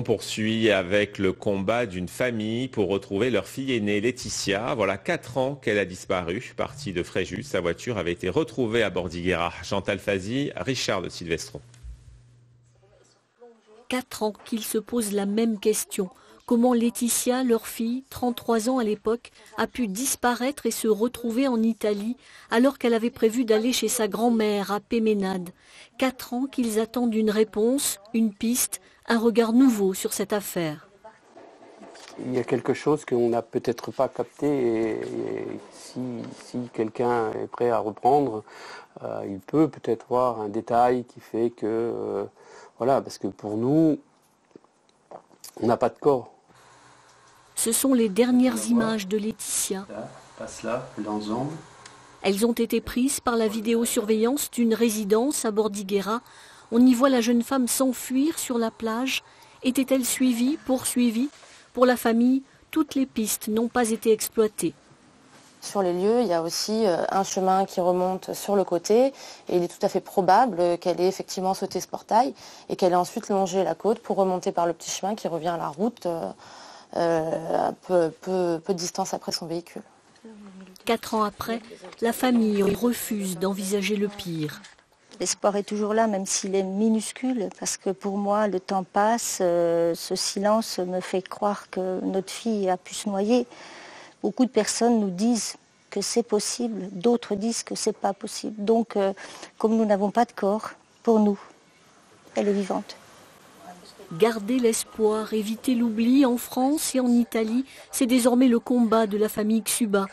poursuit avec le combat d'une famille pour retrouver leur fille aînée, Laetitia. Voilà 4 ans qu'elle a disparu. Partie de Fréjus, sa voiture avait été retrouvée à Bordighera. Chantal Fazi, Richard de Silvestro. 4 ans qu'ils se posent la même question. Comment Laetitia, leur fille, 33 ans à l'époque, a pu disparaître et se retrouver en Italie alors qu'elle avait prévu d'aller chez sa grand-mère à Peymeinade. 4 ans qu'ils attendent une réponse, une piste, un regard nouveau sur cette affaire. Il y a quelque chose qu'on n'a peut-être pas capté et si quelqu'un est prêt à reprendre, il peut peut-être voir un détail qui fait que, voilà, parce que pour nous, on n'a pas de corps. Ce sont les dernières images de Laetitia. Là, passe là, l'ensemble. Elles ont été prises par la vidéosurveillance d'une résidence à Bordighera. On y voit la jeune femme s'enfuir sur la plage. Était-elle suivie, poursuivie? Pour la famille, toutes les pistes n'ont pas été exploitées. Sur les lieux, il y a aussi un chemin qui remonte sur le côté et il est tout à fait probable qu'elle ait effectivement sauté ce portail et qu'elle ait ensuite longé la côte pour remonter par le petit chemin qui revient à la route peu de distance après son véhicule. 4 ans après, la famille refuse d'envisager le pire. L'espoir est toujours là, même s'il est minuscule, parce que pour moi, le temps passe, ce silence me fait croire que notre fille a pu se noyer. Beaucoup de personnes nous disent que c'est possible, d'autres disent que c'est pas possible. Donc, comme nous n'avons pas de corps, pour nous, elle est vivante. Garder l'espoir, éviter l'oubli en France et en Italie, c'est désormais le combat de la famille Xuba.